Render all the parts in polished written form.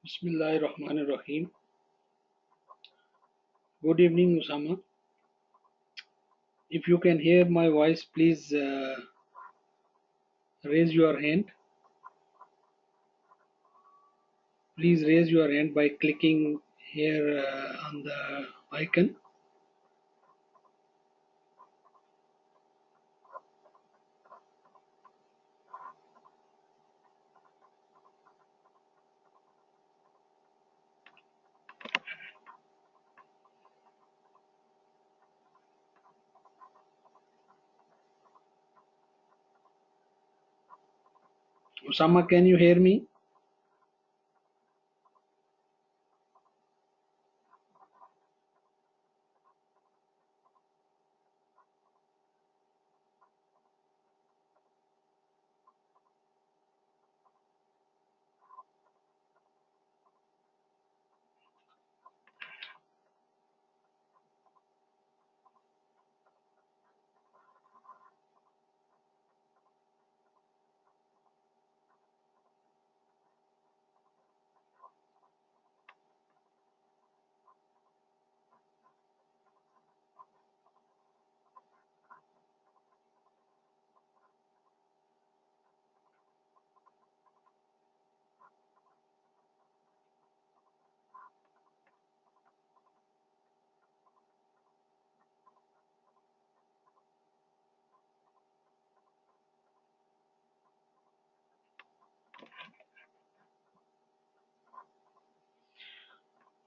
Bismillahirrahmanirrahim. Good evening, Usama. If you can hear my voice, please raise your hand. Please raise your hand by clicking here on the icon. Usama, can you hear me?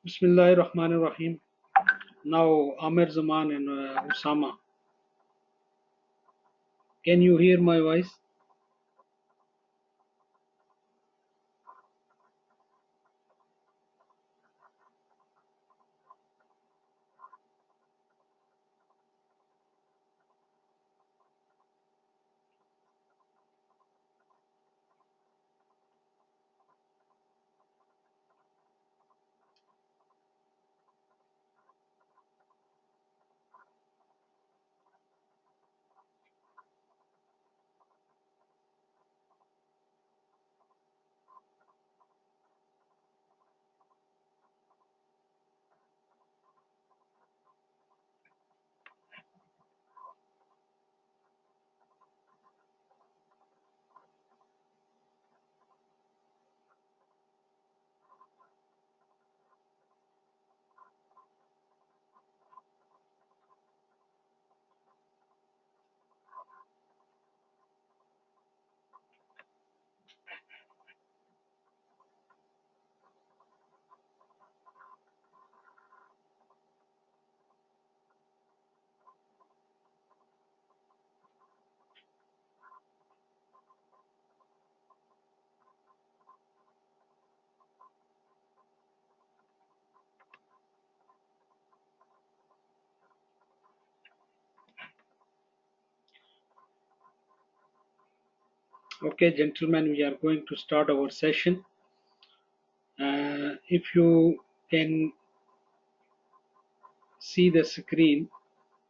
Bismillahirrahmanirrahim. Now, Amir Zaman and Usama, can you hear my voice? Okay, gentlemen, we are going to start our session. If you can see the screen,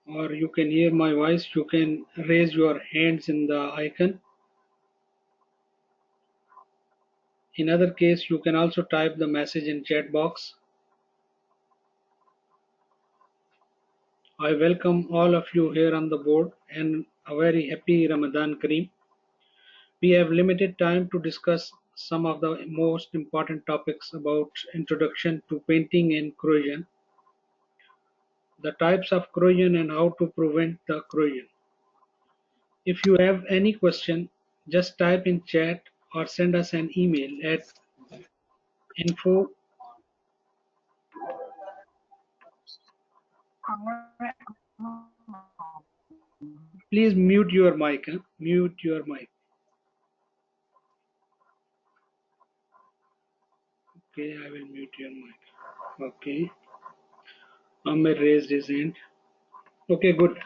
or you can hear my voice, you can raise your hands in the icon. In other case, you can also type the message in chat box. I welcome all of you here on the board and a very happy Ramadan Kareem. We have limited time to discuss some of the most important topics about introduction to painting and corrosion, the types of corrosion and how to prevent the corrosion. If you have any question, just type in chat or send us an email at info. Please mute your mic. Mute your mic. Okay, I will mute your mic. Okay. Amir raised his hand. Okay, good.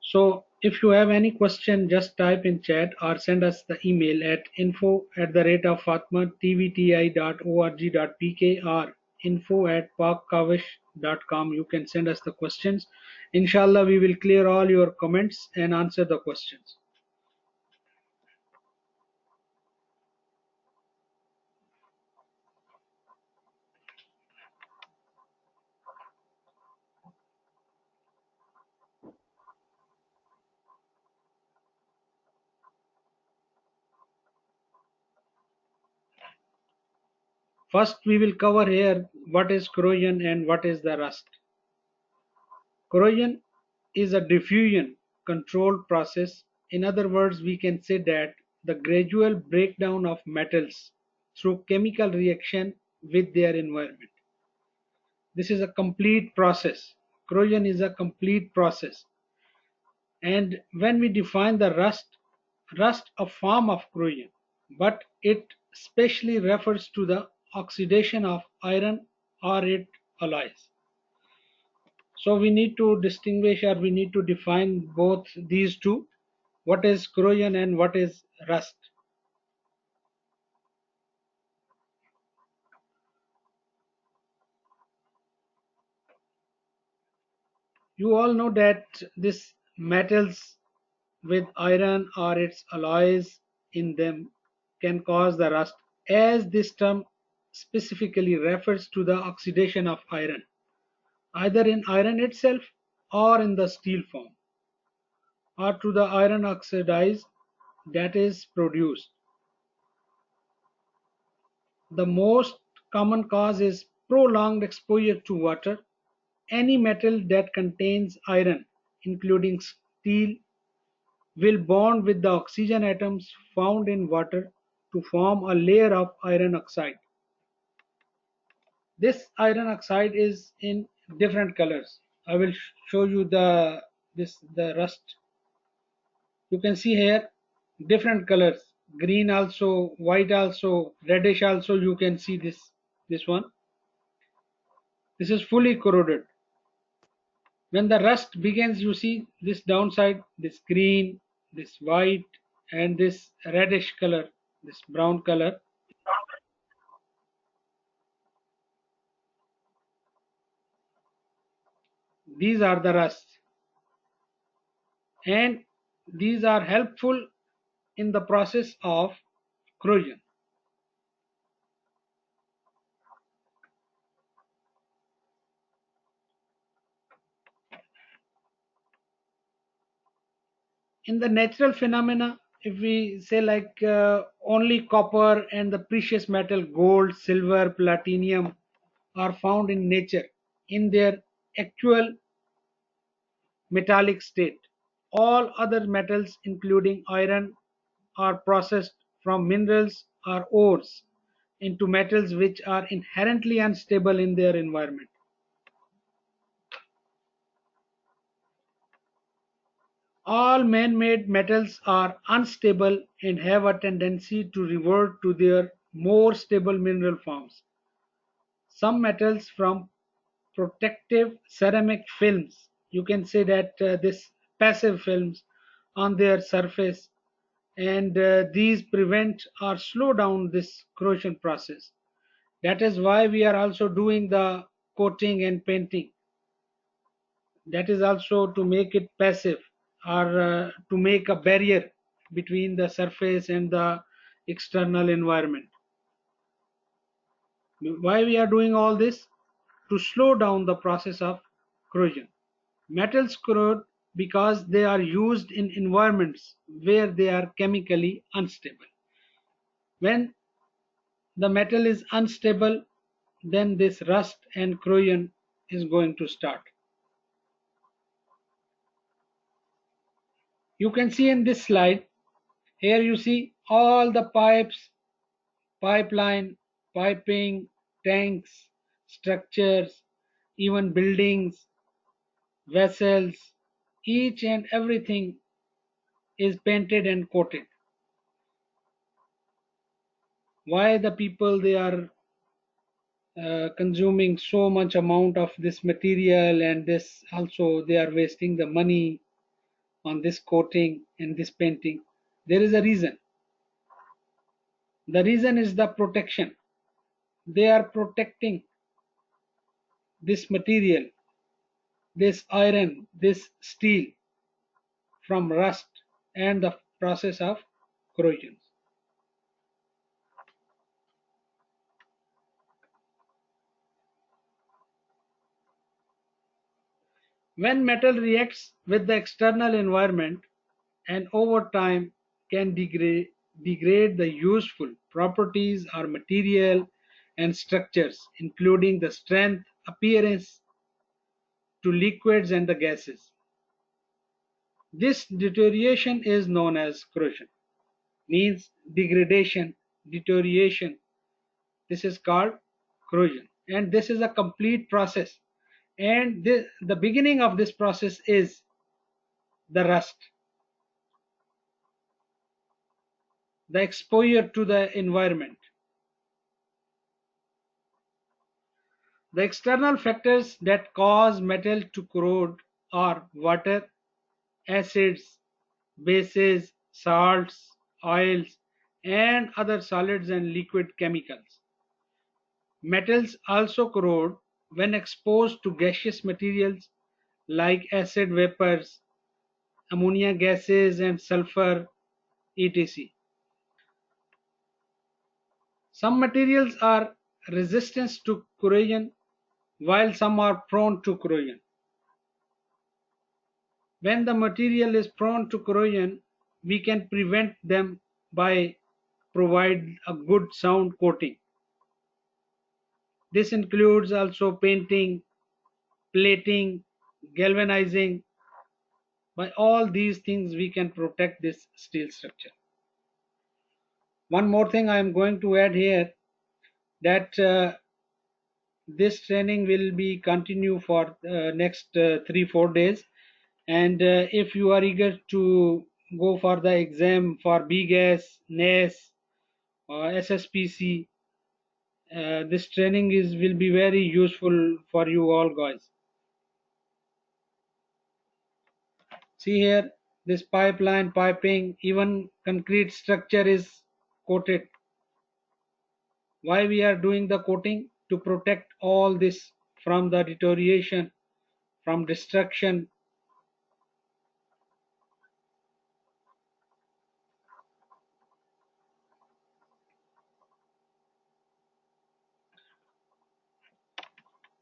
So if you have any question, just type in chat or send us the email at info@fatmatvti.org.pk or info@parkkavish.com. You can send us the questions. Inshallah, we will clear all your comments and answer the questions. First, we will cover here what is corrosion and what is the rust. Corrosion is a diffusion controlled process. In other words, we can say that the gradual breakdown of metals through chemical reaction with their environment. This is a complete process. Corrosion is a complete process. And when we define the rust a form of corrosion, but it specially refers to the oxidation of iron or its alloys. So we need to distinguish, or we need to define both these two. What is corrosion and what is rust? You all know that this metals with iron or its alloys in them can cause the rust, as this term specifically refers to the oxidation of iron, either in iron itself or in the steel form, or to the iron oxidized that is produced. The most common cause is prolonged exposure to water. Any metal that contains iron, including steel, will bond with the oxygen atoms found in water to form a layer of iron oxide. This iron oxide is in different colors. I will show you the rust. You can see here different colors. Green also, white also, reddish also. You can see this one. This is fully corroded. When the rust begins, you see this downside, this green, this white, and this reddish color, this brown color. These are the rusts, and these are helpful in the process of corrosion. In the natural phenomena, if we say like only copper and the precious metal gold, silver, platinum are found in nature in their actual metallic state. All other metals, including iron, are processed from minerals or ores into metals which are inherently unstable in their environment. All man made metals are unstable and have a tendency to revert to their more stable mineral forms. Some metals from protective ceramic films, you can say that this passive films on their surface, and these prevent or slow down this corrosion process. That is why we are also doing the coating and painting. That is also to make it passive, or to make a barrier between the surface and the external environment. Why we are doing all this? To slow down the process of corrosion. Metals corrode because they are used in environments where they are chemically unstable. When the metal is unstable, then this rust and corrosion is going to start. You can see in this slide, here you see all the pipes, pipeline, piping, tanks, structures, even buildings, vessels, each and everything is painted and coated. Why the people they are consuming so much amount of this material, and this also they are wasting the money on this coating and this painting? There is a reason. The reason is the protection. They are protecting this material, this iron, this steel from rust and the process of corrosion. When metal reacts with the external environment and over time can degrade the useful properties or material, and structures, including the strength, appearance to liquids and the gases. This deterioration is known as corrosion, means degradation, deterioration. This is called corrosion, and this is a complete process. And the beginning of this process is the rust, the exposure to the environment. The external factors that cause metal to corrode are water, acids, bases, salts, oils, and other solids and liquid chemicals. Metals also corrode when exposed to gaseous materials like acid vapors, ammonia gases, and sulfur, etc. Some materials are resistant to corrosion while some are prone to corrosion. When the material is prone to corrosion, we can prevent them by provide a good sound coating. This includes also painting, plating, galvanizing. By all these things we can protect this steel structure. One more thing I am going to add here, that this training will be continue for next 3-4 days, and if you are eager to go for the exam for BGAS, NAS or SSPC, this training is will be very useful for you all guys. See here, this pipeline, piping, even concrete structure is coated. Why we are doing the coating? To protect all this from the deterioration, from destruction.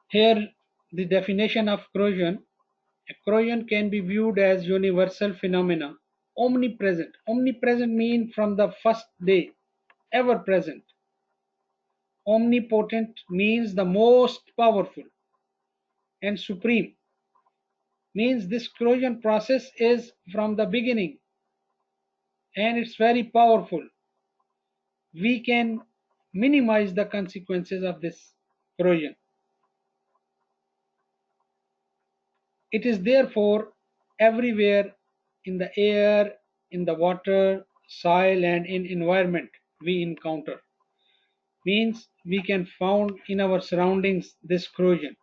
Here the definition of corrosion. Corrosion can be viewed as universal phenomena, omnipresent. Omnipresent means from the first day, ever present. Omnipotent means the most powerful, and supreme means this corrosion process is from the beginning and it's very powerful. We can minimize the consequences of this corrosion. It is therefore everywhere, in the air, in the water, soil, and in environment we encounter. Means we can find in our surroundings this corrosion.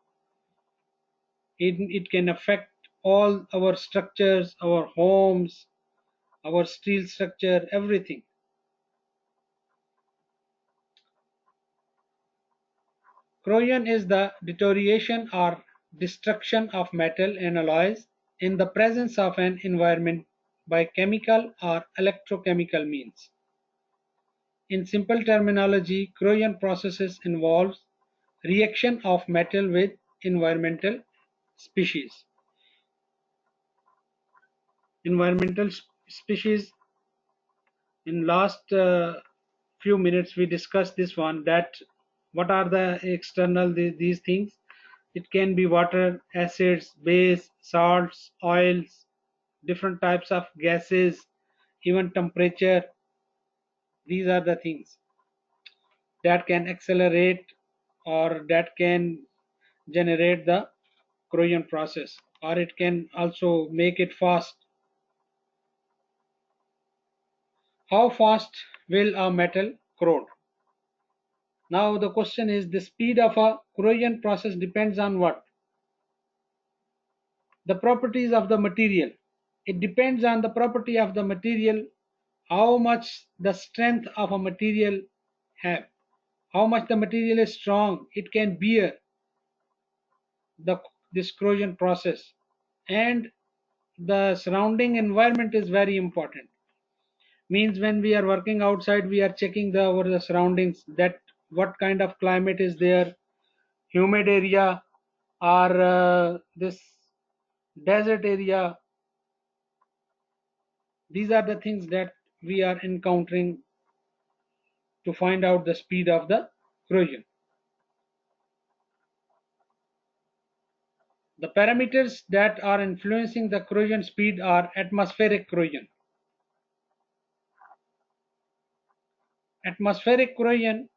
It can affect all our structures, our homes, our steel structure, everything. Corrosion is the deterioration or destruction of metal and alloys in the presence of an environment by chemical or electrochemical means. In simple terminology, corrosion processes involves reaction of metal with environmental species. Environmental species, in last few minutes we discussed this one, that what are the external these things. It can be water, acids, base, salts, oils, different types of gases, even temperature. These are the things that can accelerate or that can generate the corrosion process, or it can also make it fast. How fast will a metal corrode? Now the question is, the speed of a corrosion process depends on what? The properties of the material. It depends on the property of the material, how much the strength of a material have, how much the material is strong, it can bear the this corrosion process, and the surrounding environment is very important. Means when we are working outside, we are checking the surroundings, that what kind of climate is there, humid area or this desert area. These are the things that we are encountering to find out the speed of the corrosion. The parameters that are influencing the corrosion speed are atmospheric corrosion. Atmospheric corrosion,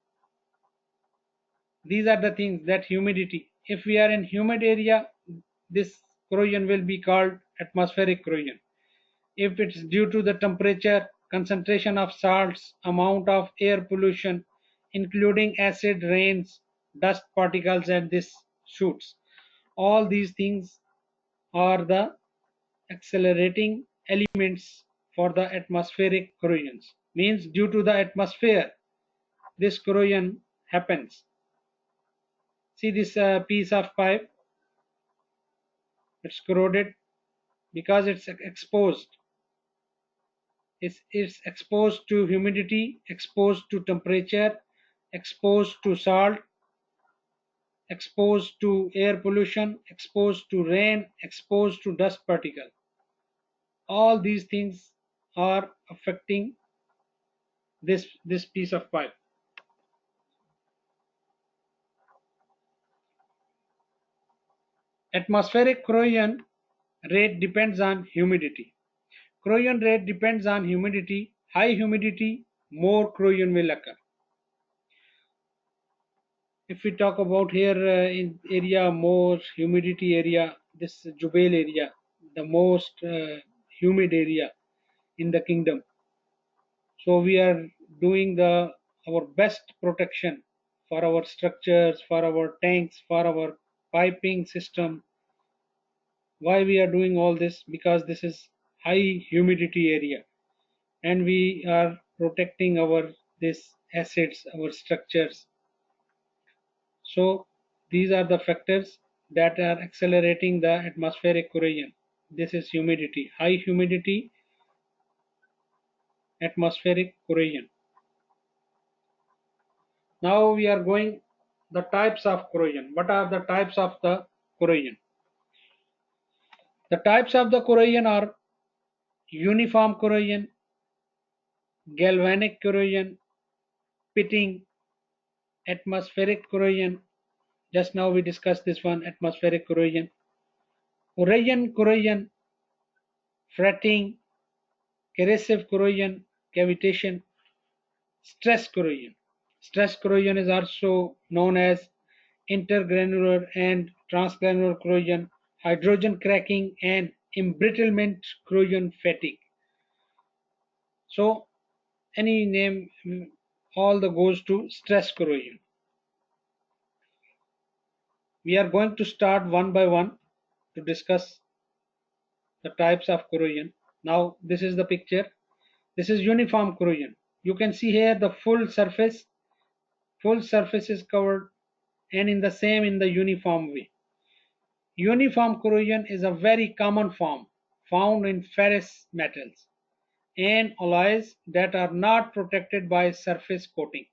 these are the things that humidity. If we are in humid area, this corrosion will be called atmospheric corrosion. If it's due to the temperature, concentration of salts, amount of air pollution, including acid rains, dust particles, and this shoots. All these things are the accelerating elements for the atmospheric corrosions. Means due to the atmosphere, this corrosion happens. See this piece of pipe, it's corroded because it's exposed. It's exposed to humidity, exposed to temperature, exposed to salt, exposed to air pollution, exposed to rain, exposed to dust particle. All these things are affecting this piece of pipe. Atmospheric corrosion rate depends on humidity. Corrosion rate depends on humidity. High humidity, more corrosion will occur. If we talk about here in area more humidity area, this Jubail area, the most humid area in the kingdom. So we are doing the our best protection for our structures, for our tanks, for our piping system. Why we are doing all this? Because this is high humidity area, and we are protecting our this assets, our structures. So these are the factors that are accelerating the atmospheric corrosion. This is humidity, high humidity, atmospheric corrosion. Now we are going the types of corrosion. What are the types of the corrosion? The types of the corrosion are uniform corrosion, galvanic corrosion, pitting, atmospheric corrosion. Just now we discussed this one, atmospheric corrosion. Corrosion, fretting, corrosive corrosion, cavitation, stress corrosion. Stress corrosion is also known as intergranular and transgranular corrosion, hydrogen cracking, and embrittlement corrosion fatigue. So, any name, all the goes to stress corrosion. We are going to start one by one to discuss the types of corrosion. Now, this is the picture. This is uniform corrosion. You can see here the full surface is covered and in the same in the uniform way. Uniform corrosion is a very common form found in ferrous metals and alloys that are not protected by surface coating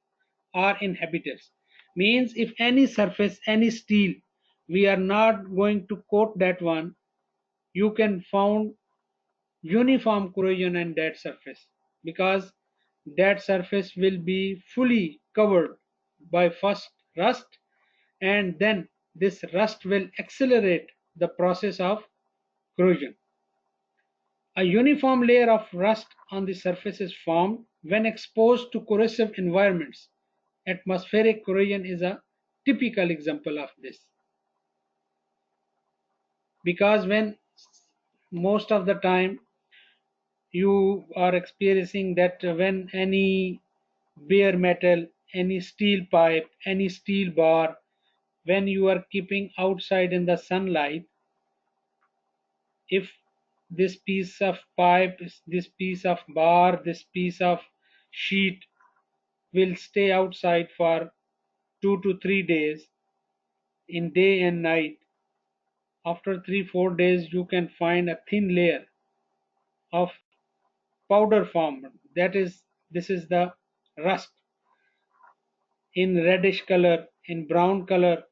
or inhibitors. Means if any surface, any steel, we are not going to coat that one, you can found uniform corrosion on that surface because that surface will be fully covered by first rust, and then this rust will accelerate the process of corrosion. A uniform layer of rust on the surface is formed when exposed to corrosive environments. Atmospheric corrosion is a typical example of this because when most of the time you are experiencing that when any bare metal, any steel pipe, any steel bar, when you are keeping outside in the sunlight, if this piece of pipe, this piece of bar, this piece of sheet will stay outside for 2 to 3 days in day and night. After 3 4 days, you can find a thin layer of powder form. That is, this is the rust in reddish color, in brown color,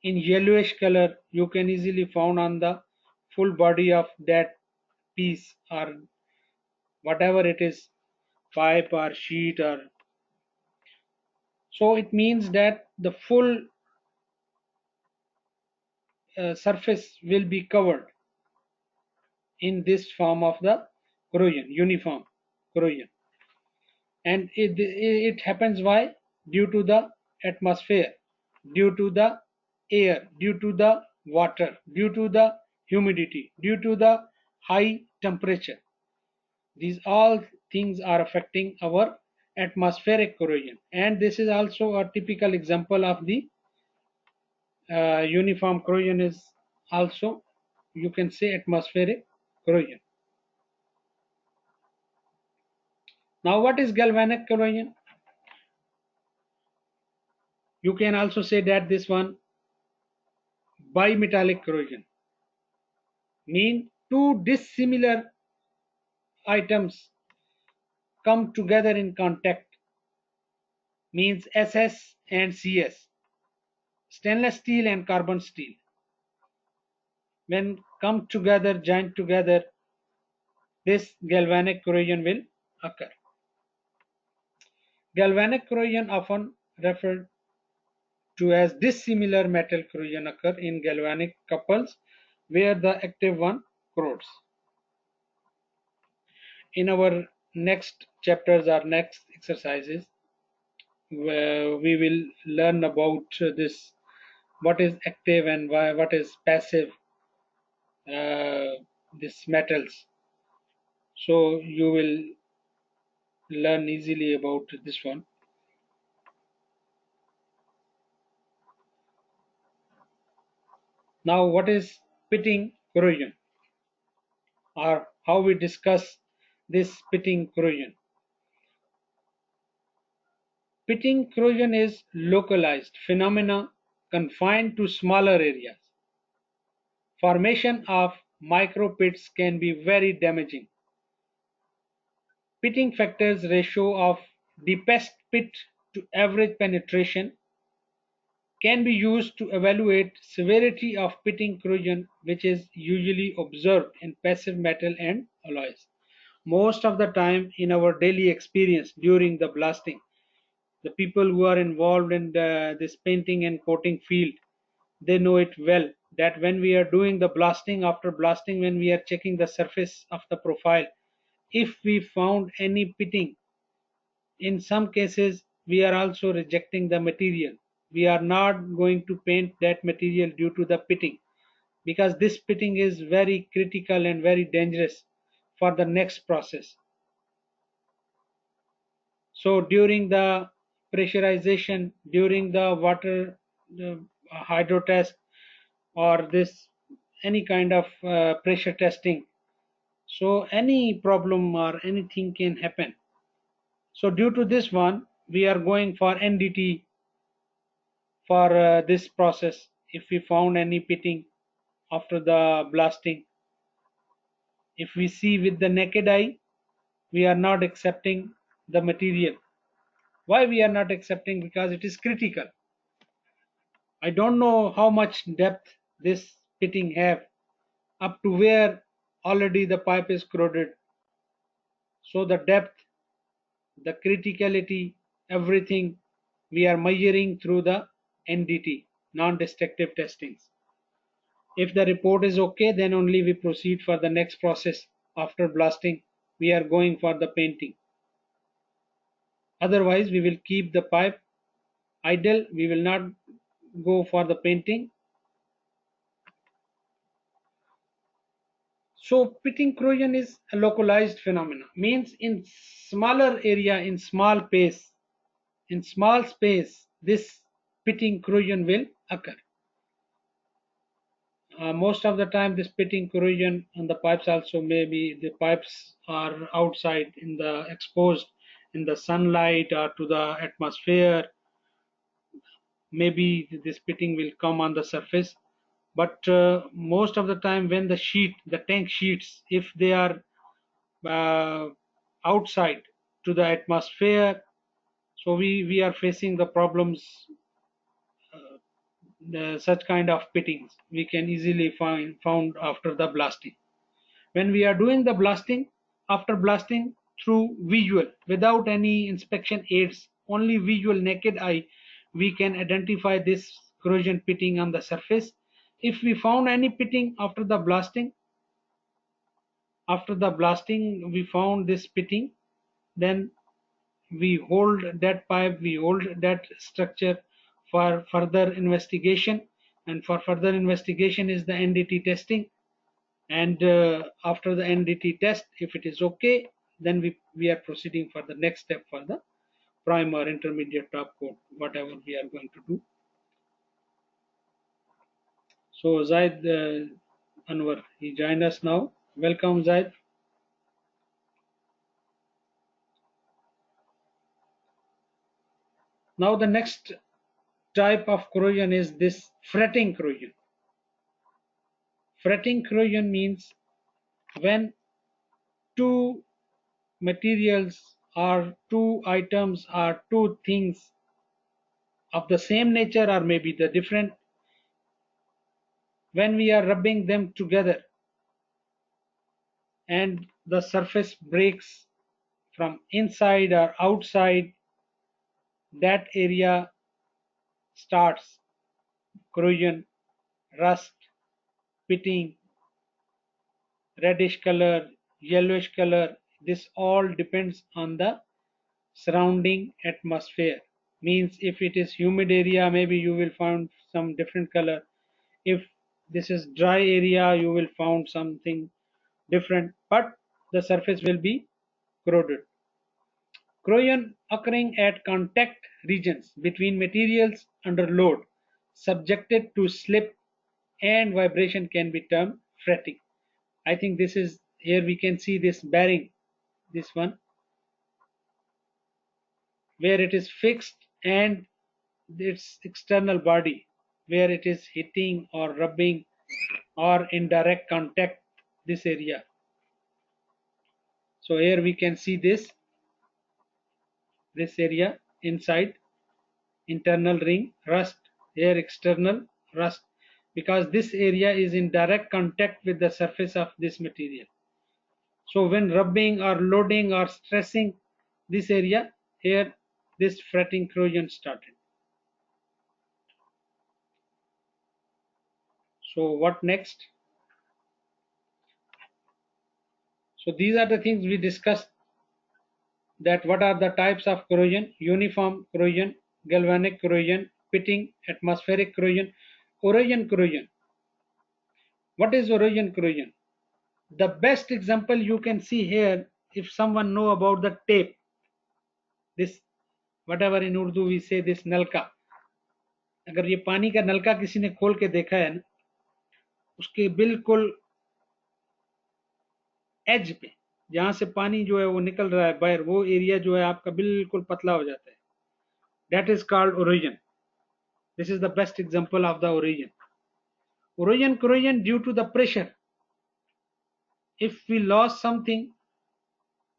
in yellowish color. You can easily found on the full body of that piece or whatever it is, pipe or sheet or. So it means that the full surface will be covered in this form of the corrosion, uniform corrosion. And it happens why? Due to the atmosphere, due to the air, due to the water, due to the humidity, due to the high temperature. These all things are affecting our atmospheric corrosion, and this is also a typical example of the uniform corrosion is also, you can say, atmospheric corrosion. Now what is galvanic corrosion? You can also say that this one bimetallic corrosion, mean two dissimilar items come together in contact, means SS and CS, stainless steel and carbon steel, when come together, joined together, this galvanic corrosion will occur. Galvanic corrosion, often referred to as dissimilar metal corrosion, occur in galvanic couples where the active one corrodes. In our next chapters or next exercises, where we will learn about this, what is active and what is passive, these metals. So you will learn easily about this one. Now what is pitting corrosion, or how we discuss this pitting corrosion? Pitting corrosion is localized phenomena confined to smaller areas. Formation of micro pits can be very damaging. Pitting factors ratio of deepest pit to average penetration can be used to evaluate severity of pitting corrosion, which is usually observed in passive metal and alloys. Most of the time in our daily experience during the blasting, the people who are involved in this painting and coating field, they know it well that when we are doing the blasting, after blasting, when we are checking the surface of the profile, if we found any pitting, in some cases we are also rejecting the material. We are not going to paint that material due to the pitting, because this pitting is very critical and very dangerous for the next process. So during the pressurization, during the water hydro test, or this any kind of pressure testing, so any problem or anything can happen. So due to this one, we are going for NDT for this process. If we found any pitting after the blasting, if we see with the naked eye, we are not accepting the material. Why we are not accepting? Because it is critical. I don't know how much depth this pitting have, up to where already the pipe is corroded. So the depth, the criticality, everything we are measuring through the NDT, non-destructive testings. If the report is okay, then only we proceed for the next process. After blasting, we are going for the painting. Otherwise, we will keep the pipe idle. We will not go for the painting. So pitting corrosion is a localized phenomenon. Means in smaller area, in small space, this pitting corrosion will occur. Most of the time this pitting corrosion on the pipes also, maybe the pipes are outside in the exposed in the sunlight or to the atmosphere, maybe this pitting will come on the surface. But most of the time when the tank sheets, if they are uh, outside to the atmosphere, so we are facing the problems. Such kind of pittings we can easily found after the blasting. When we are doing the blasting, after blasting, through visual, without any inspection aids, only visual naked eye, we can identify this corrosion pitting on the surface, If we found any pitting after the blasting we found this pitting, then we hold that pipe, we hold that structure for further investigation, and for further investigation is the NDT testing. And after the NDT test, if it is okay, then we are proceeding for the next step for the primer, intermediate, top coat, whatever we are going to do. So Zaid Anwar, he joined us now. Welcome, Zaid. Now the next type of corrosion is this fretting corrosion. Fretting corrosion means when two materials or two items or two things of the same nature or maybe the different, when we are rubbing them together and the surface breaks from inside or outside, that area starts corrosion, rust, pitting, reddish color, yellowish color. This all depends on the surrounding atmosphere. Means if it is humid area, maybe you will find some different color. If this is dry area, you will find something different, but the surface will be corroded. Corrosion occurring at contact regions between materials under load, subjected to slip and vibration, can be termed fretting. I think this is, here we can see this bearing, this one, where it is fixed, and its external body where it is hitting or rubbing or in direct contact, this area. So here we can see this area inside, internal ring rust, here external rust, because this area is in direct contact with the surface of this material. So when rubbing or loading or stressing this area, here this fretting corrosion started. So what next? So these are the things we discussed, that what are the types of corrosion: uniform corrosion, galvanic corrosion, pitting, atmospheric corrosion, erosion corrosion. What is erosion corrosion? The best example you can see here, if someone know about the tape, this, whatever in Urdu we say this नलका, अगर ये पानी का नलका किसी ने खोल के देखा है ना, उसके बिल्कुल एज पे जहां से पानी जो है वो निकल रहा है बाहर, वो एरिया जो है आपका बिल्कुल पतला हो जाता है. That is called erosion. This is the best example of the erosion. Erosion corrosion due to the pressure. If we lost something,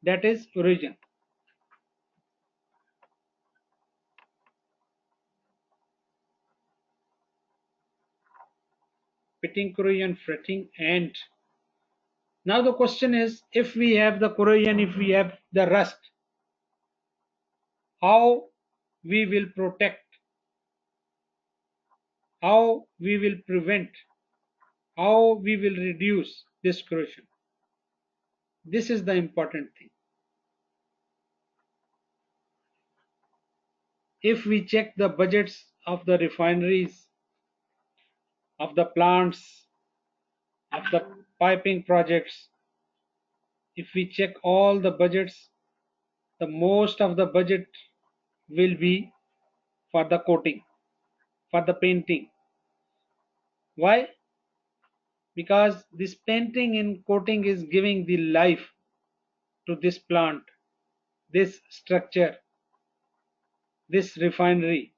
that is erosion. Pitting corrosion, fretting, and now the question is, if we have the corrosion, if we have the rust, how we will protect, how we will prevent, how we will reduce this corrosion. This is the important thing. If we check the budgets of the refineries, of the plants, of the piping projects, if we check all the budgets, the most of the budget will be for the coating, for the painting. Why? Because this painting and coating is giving the life to this plant, this structure, this refinery.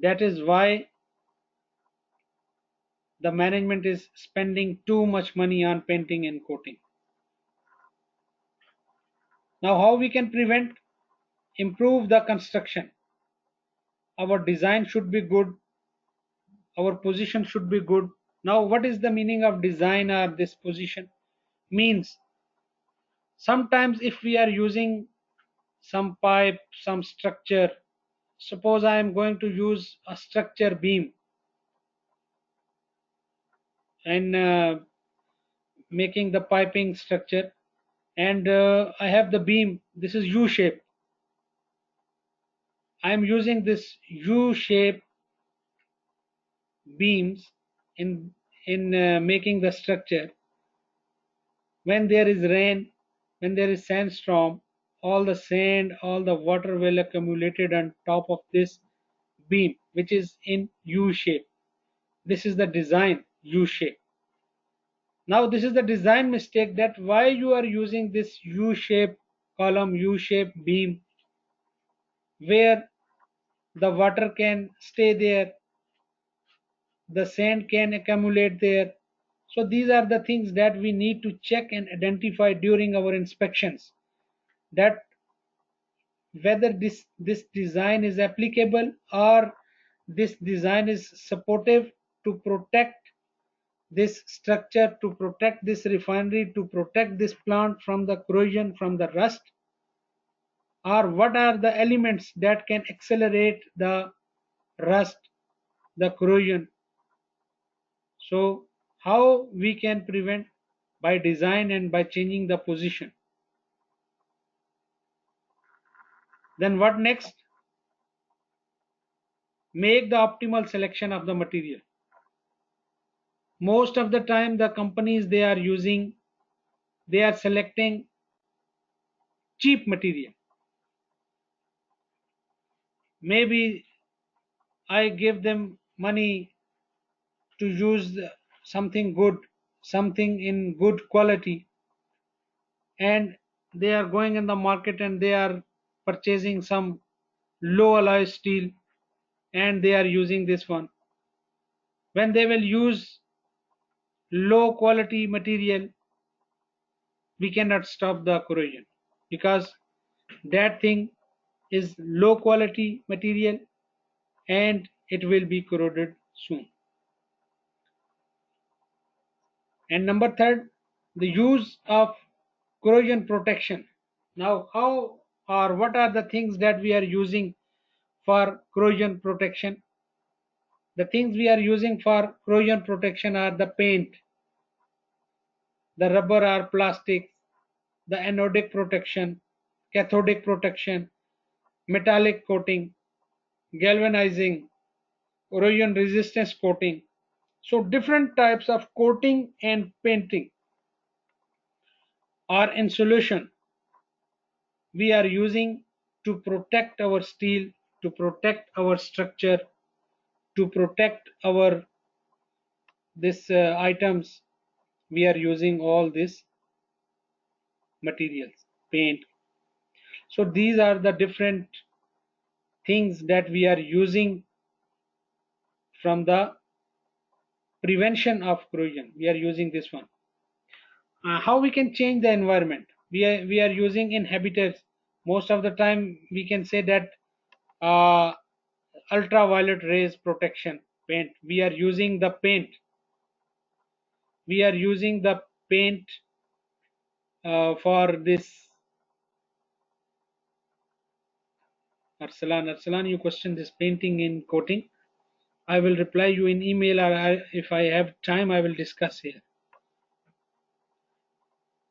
That is why the management is spending too much money on painting and coating. Now how we can prevent? Improve the construction. Our design should be good, our position should be good. Now what is the meaning of design or this position? Means sometimes if we are using some pipe, some structure, suppose I am going to use a structure beam, and making the piping structure. And I have the beam. This is U shape. I am using this U shape beams in making the structure. When there is rain, when there is sandstorm, all the sand, all the water will accumulated on top of this beam, which is in U shape. This is the design U shape. Now this is the design mistake, that why you are using this U shape column, U shape beam, where the water can stay there, the sand can accumulate there. So these are the things that we need to check and identify during our inspections, that whether this design is applicable, or this design is supportive to protect this structure, to protect this refinery, to protect this plant from the corrosion, from the rust, or what are the elements that can accelerate the rust, the corrosion. So how we can prevent? By design and by changing the position. Then what next? Make the optimal selection of the material. Most of the time the companies, they are selecting cheap material. Maybe I give them money to use something good, something in good quality, and they are going in the market and they are purchasing some low alloy steel, and they are using this one. When they will use low quality material, we cannot stop the corrosion, because that thing is low quality material and it will be corroded soon. And number third, the use of corrosion protection. Now how, or what are the things that we are using for corrosion protection? The things we are using for corrosion protection are the paint, the rubber or plastic, the anodic protection, cathodic protection, metallic coating, galvanizing, corrosion resistance coating. So different types of coating and painting or insulation we are using to protect our steel, to protect our structure, to protect our this items. We are using all these materials, paint. So these are the different things that we are using from the prevention of corrosion. We are using this one. How we can change the environment? We are using inhabitants. Most of the time we can say that uh, ultraviolet rays protection paint. We are using the paint. We are using the paint for this. Arsalan, you question this painting in coating. I will reply you in email, or if I have time, I will discuss here.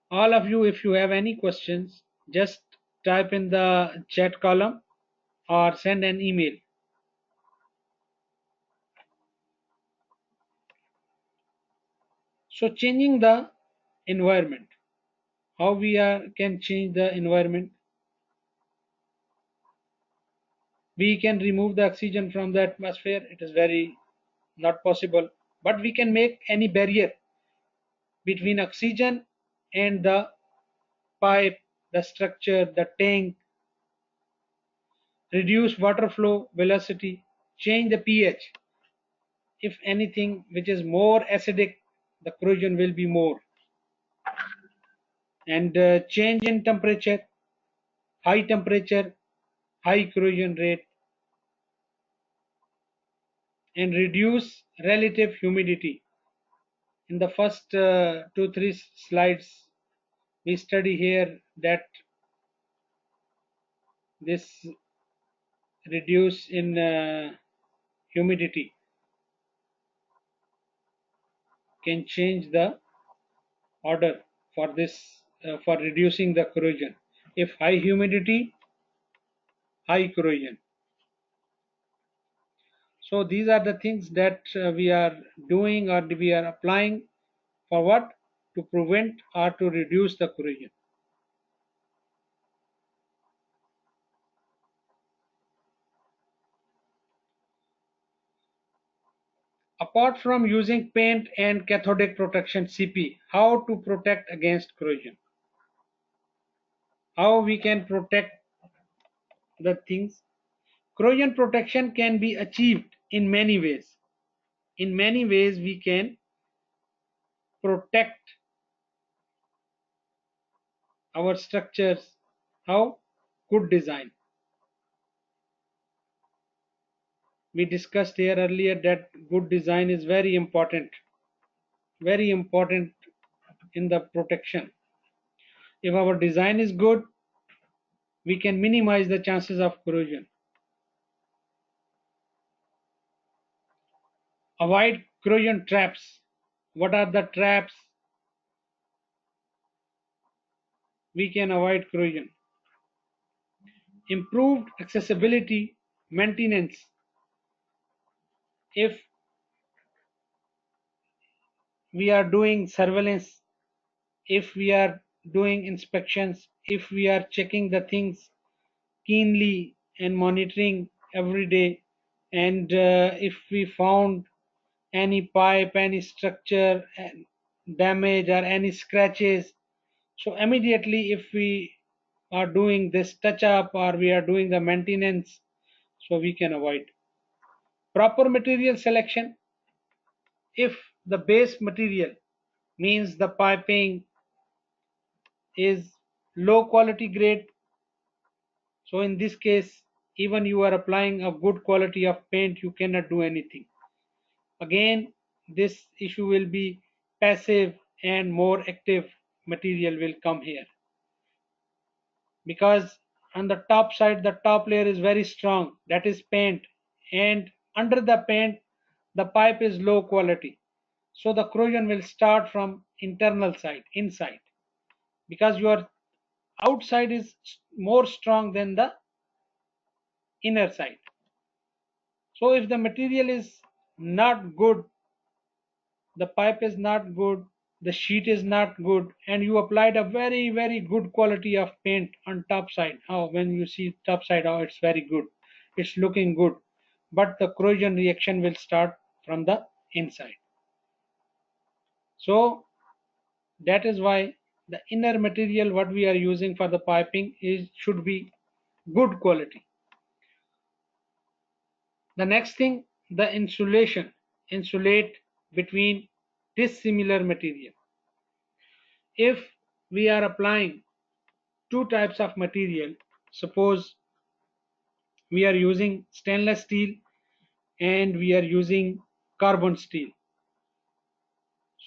All of you, if you have any questions, just type in the chat column or send an email. So changing the environment. How we can change the environment? We can remove the oxygen from the atmosphere. It is very not possible. But we can make any barrier between oxygen and the pipe, the structure, the tank, reduce water flow velocity, change the pH. If anything which is more acidic, the corrosion will be more. And change in temperature, high temperature, high corrosion rate, and reduce relative humidity. In the first 2-3 slides, we study here that this reduce in humidity. can change the order for this for reducing the corrosion. If high humidity, high corrosion. So these are the things that we are doing or we are applying for what? To prevent or to reduce the corrosion. Apart from using paint and cathodic protection CP, how to protect against corrosion? How we can protect the things? Corrosion protection can be achieved in many ways. In many ways we can protect our structures. How? Good design. We discussed here earlier that good design is very important in the protection. If our design is good, we can minimize the chances of corrosion. Avoid corrosion traps. What are the traps? We can avoid corrosion. Improved accessibility maintenance. If we are doing surveillance, if we are doing inspections, if we are checking the things keenly and monitoring every day, and if we found any pipe, any structure damage or any scratches, so immediately if we are doing this touch up or we are doing the maintenance, so we can avoid. Proper material selection. If the base material means the piping is low quality grade, so in this case even you are applying a good quality of paint, you cannot do anything. Again, this issue will be passive and more active material will come here, because on the top side the top layer is very strong, that is paint, and under the paint the pipe is low quality, so the corrosion will start from internal side, inside, because your outside is more strong than the inner side. So if the material is not good, the pipe is not good, the sheet is not good, and you applied a very good quality of paint on top side. How when you see top side, how it's very good, it's looking good, but the corrosion reaction will start from the inside. So that is why the inner material what we are using for the piping is should be good quality. The next thing, the insulation. Insulate between dissimilar material. If we are applying two types of material, suppose we are using stainless steel and we are using carbon steel,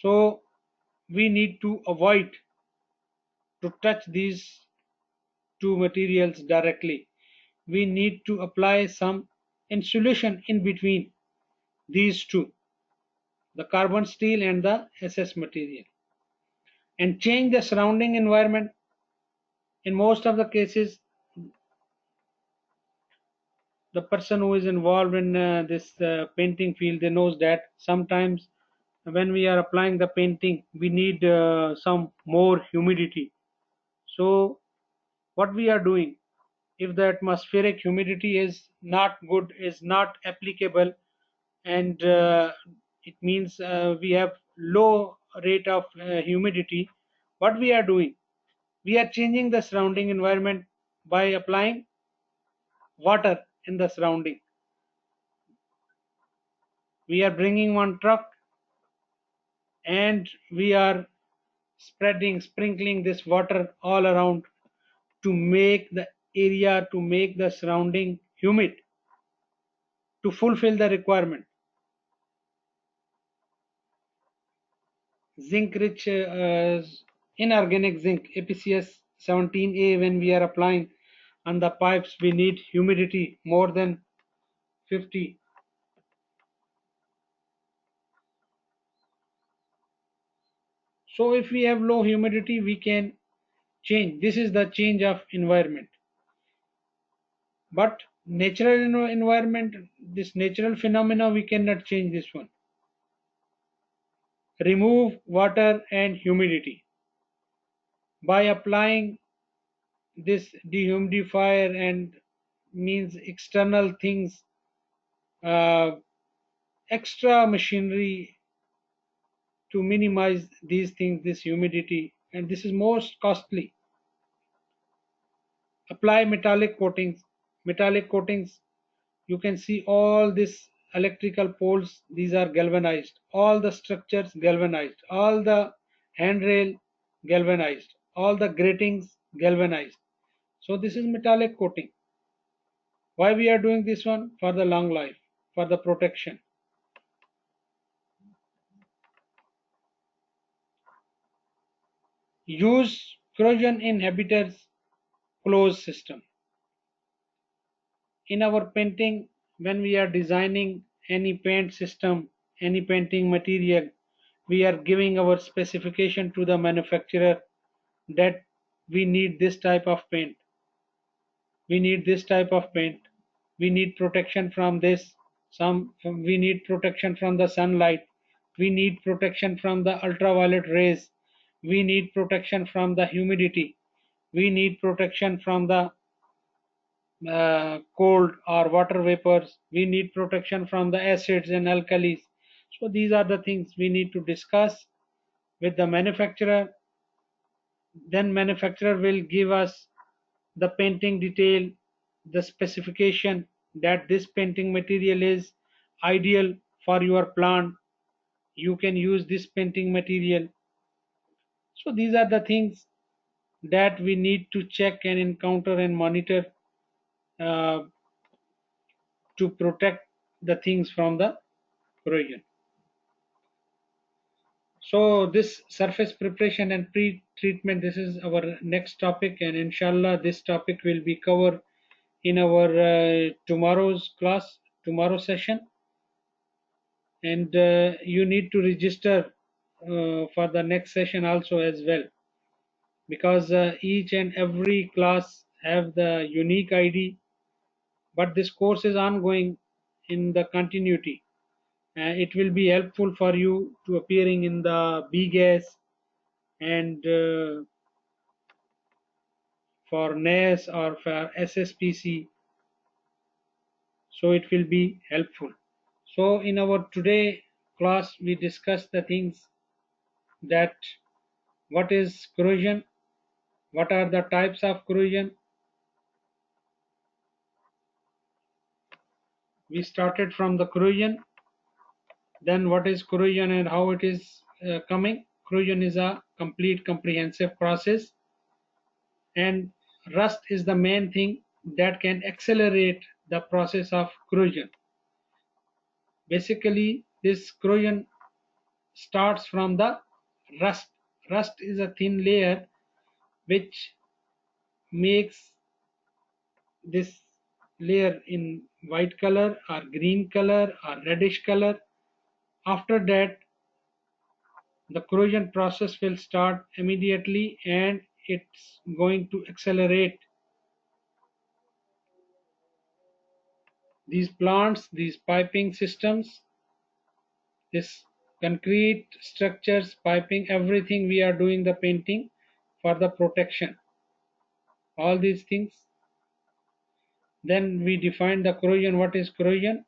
so we need to avoid to touch these two materials directly. We need to apply some insulation in between these two, the carbon steel and the SS material, and change the surrounding environment. In most of the cases, the person who is involved in this painting field, they knows that sometimes when we are applying the painting we need some more humidity. So what we are doing, if the atmospheric humidity is not good, is not applicable, and it means we have low rate of humidity, what we are doing, we are changing the surrounding environment by applying water in the surrounding. We are bringing one truck and we are sprinkling this water all around to make the area, to make the surrounding humid, to fulfill the requirement. Zinc rich inorganic zinc APCS 17A, when we are applying on the pipes we need humidity more than 50. So if we have low humidity, we can change. This is the change of environment. But natural environment, this natural phenomena, we cannot change this one. Remove water and humidity by applying this dehumidifier and means external things, uh, extra machinery to minimize these things, this humidity, and this is most costly. Apply metallic coatings. Metallic coatings, you can see all this electrical poles, these are galvanized, all the structures galvanized, all the handrail galvanized, all the gratings galvanized. So this is metallic coating. Why we are doing this one? For the long life, for the protection. Use corrosion inhibitors closed system. In our painting, when we are designing any paint system, any painting material, we are giving our specification to the manufacturer that we need this type of paint, we need this type of paint, we need protection from this, we need protection from the sunlight, we need protection from the ultraviolet rays, we need protection from the humidity, we need protection from the cold or water vapors, we need protection from the acids and alkalis. So these are the things we need to discuss with the manufacturer. Then manufacturer will give us the painting detail, the specification that this painting material is ideal for your plant, you can use this painting material. So these are the things that we need to check and encounter and monitor, uh, to protect the things from the corrosion. So this surface preparation and pre-treatment, this is our next topic, and inshallah this topic will be covered in our tomorrow's class, tomorrow session. And you need to register for the next session also as well, because each and every class have the unique ID, but this course is ongoing in the continuity. It will be helpful for you to appearing in the BGAS and for NAS or for SSPC, so it will be helpful. So in our today class we discuss the things that what is corrosion, what are the types of corrosion. We started from the corrosion, then what is corrosion and how it is coming. Corrosion is a complete comprehensive process, and rust is the main thing that can accelerate the process of corrosion. Basically this corrosion starts from the rust. Rust is a thin layer which makes this layer in white color or green color or reddish color. After that, the corrosion process will start immediately and it's going to accelerate. These plants, these piping systems, this concrete structures, piping, everything we are doing the painting for the protection. All these things. Then we define the corrosion. What is corrosion?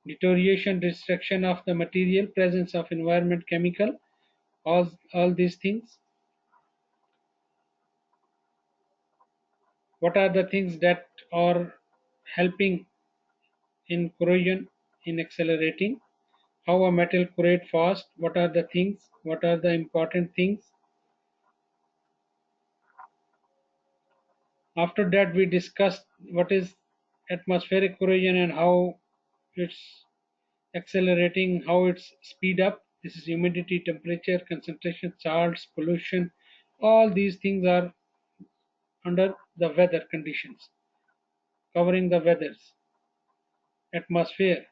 Deterioration, destruction of the material, presence of environment, chemical, all these things. What are the things that are helping in corrosion, in accelerating? How a metal corrode fast? What are the things? What are the important things? After that, we discussed what is atmospheric corrosion and how it's accelerating, how it's speed up. This is humidity, temperature, concentration, salts, pollution. All these things are under the weather conditions, covering the weathers, atmosphere.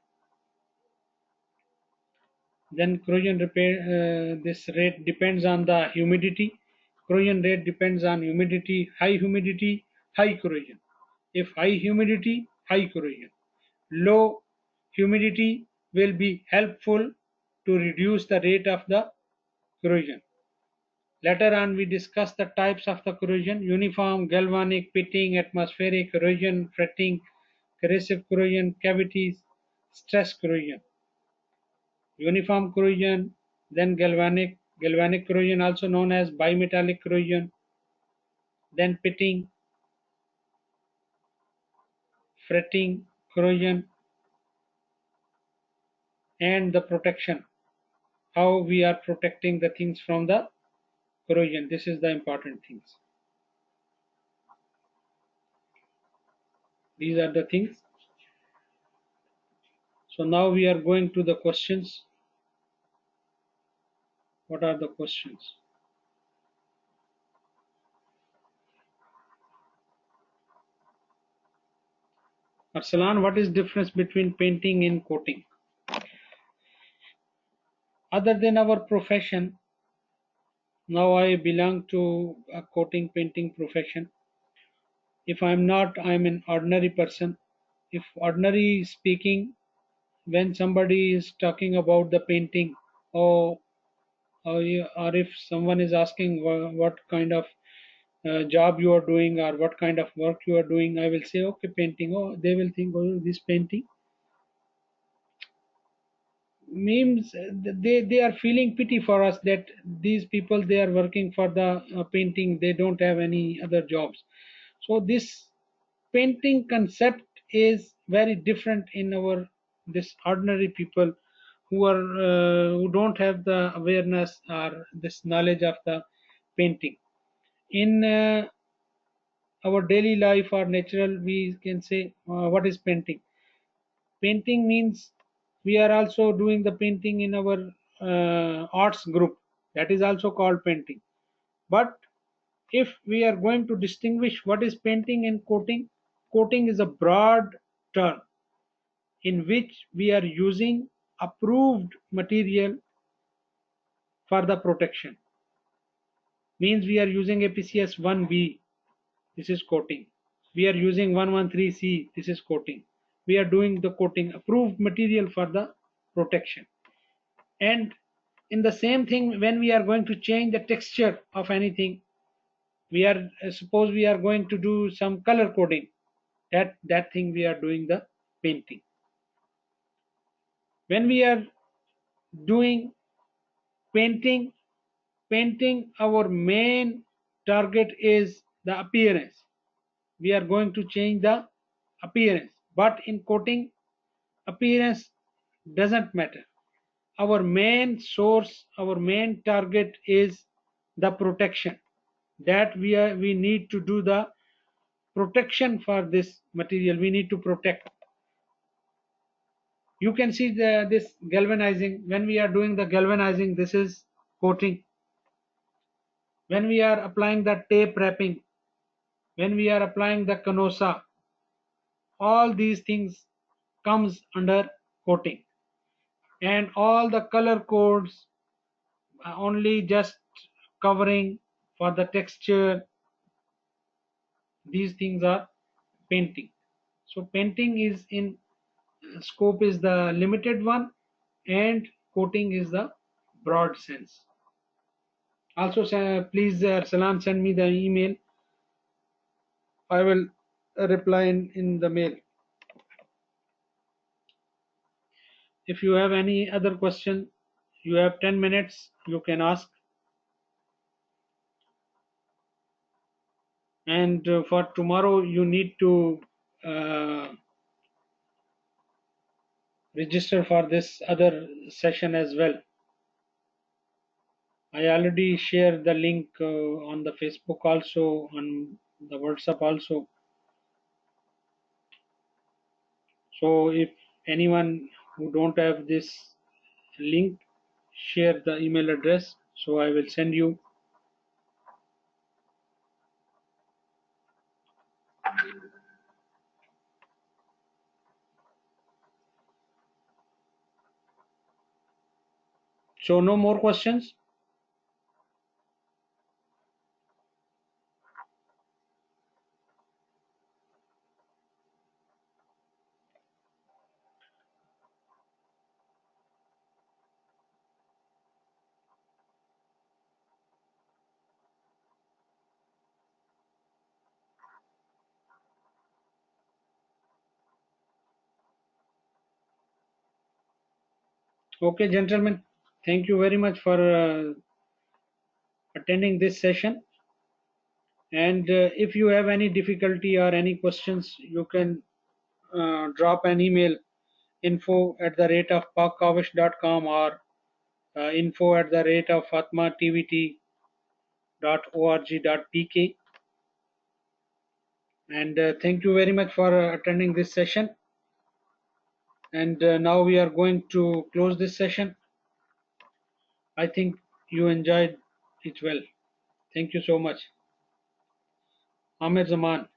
Then corrosion repair, this rate depends on the humidity. Corrosion rate depends on humidity, high corrosion. If high humidity, high corrosion. Low humidity will be helpful to reduce the rate of the corrosion. Later on, we discuss the types of the corrosion: uniform, galvanic, pitting, atmospheric corrosion, fretting, corrosive corrosion, cavities, stress corrosion. Uniform corrosion, then galvanic corrosion, also known as bimetallic corrosion, then pitting, fretting corrosion, and the protection. How we are protecting the things from the corrosion. This is the important things. These are the things. So now we are going to the questions. What are the questions? Arsalan, what is difference between painting and coating? Other than our profession, now I belong to a coating painting profession. If I'm not, I'm an ordinary person. If ordinary speaking, when somebody is talking about the painting, or or if someone is asking what kind of job you are doing or what kind of work you are doing, I will say, okay, painting. Oh, they will think, oh, this painting means they are feeling pity for us, that these people, they are working for the painting, they don't have any other jobs. So this painting concept is very different in our this ordinary people who are who don't have the awareness or this knowledge of the painting. In our daily life or natural, we can say, what is painting? Painting means we are also doing the painting in our arts group. That is also called painting. But if we are going to distinguish what is painting and coating, coating is a broad term in which we are using approved material for the protection. Means we are using APCS 1B, this is coating. We are using 113C, this is coating. We are doing the coating, approved material for the protection. And in the same thing, when we are going to change the texture of anything, we are suppose we are going to do some color coding, that thing we are doing the painting. When we are doing painting, our main target is the appearance. We are going to change the appearance. But in coating, appearance doesn't matter. Our main source, our main target is the protection. That we need to do the protection for this material. We need to protect. You can see this galvanizing. When we are doing the galvanizing, this is coating. When we are applying the tape wrapping, when we are applying the canosa, all these things comes under coating. And all the color codes only just covering for the texture, these things are painting. So painting is in scope is the limited one, and coating is the broad sense. Also, please Salam, send me the email. I will reply in the mail. If you have any other question, you have 10 minutes, you can ask. And for tomorrow, you need to register for this other session as well. I already shared the link on the Facebook, also on the WhatsApp also. So if anyone who don't have this link, share the email address, so I will send you. So no more questions? Okay, gentlemen, thank you very much for attending this session. And if you have any difficulty or any questions, you can drop an email info@pakkaavish.com or info@fatmatvt.org.pk. And thank you very much for attending this session. And now we are going to close this session. I think you enjoyed it well. Thank you so much. Ahmed Zaman,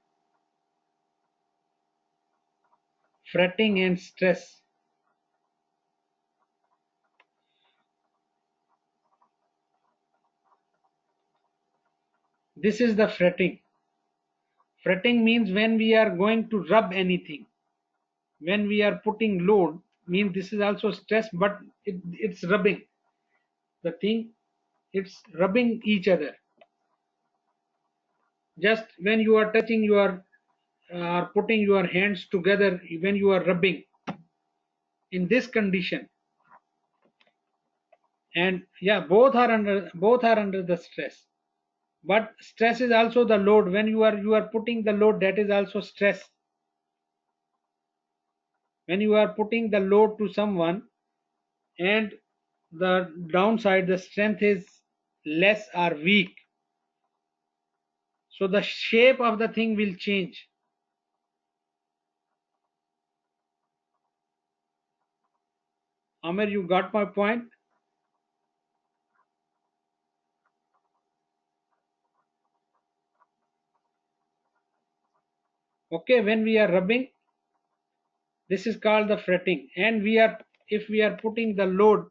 fretting and stress. This is the fretting. Fretting means when we are going to rub anything. When we are putting load, means this is also stress, but it's rubbing. The thing, it's rubbing each other. Just when you are touching your putting your hands together, when you are rubbing in this condition, and yeah, both are under the stress. But stress is also the load. When you are putting the load, that is also stress. When you are putting the load to someone, and the downside, the strength is less or weak, so the shape of the thing will change. Amir, you got my point? Okay, when we are rubbing, this is called the fretting. And if we are putting the load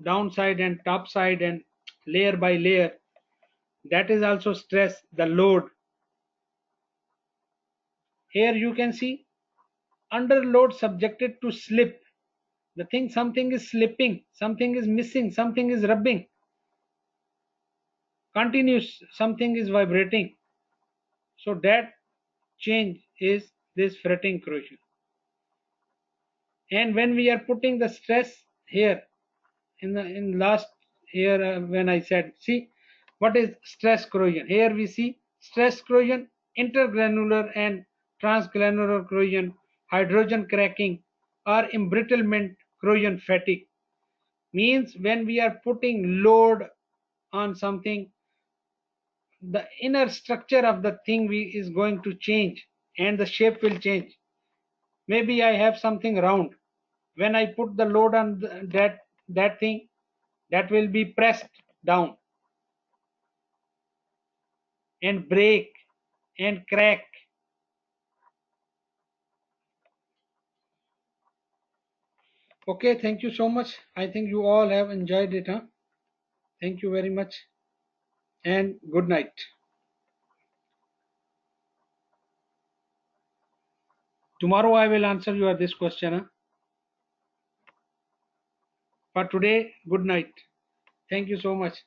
downside and top side and layer by layer, that is also stress, the load. Here you can see under load subjected to slip. The thing, something is slipping, something is missing, something is rubbing. Continuous, something is vibrating. So that change is this fretting corrosion. And when we are putting the stress here, in last here, when I said, see what is stress corrosion, here we see stress corrosion, intergranular and transgranular corrosion, hydrogen cracking or embrittlement corrosion fatigue. Means when we are putting load on something, the inner structure of the thing is going to change and the shape will change. Maybe I have something round. When I put the load on that thing, that will be pressed down and break and crack. Okay, thank you so much. I think you all have enjoyed it, huh? Thank you very much and good night. Tomorrow I will answer you this question, huh? For today, good night. Thank you so much.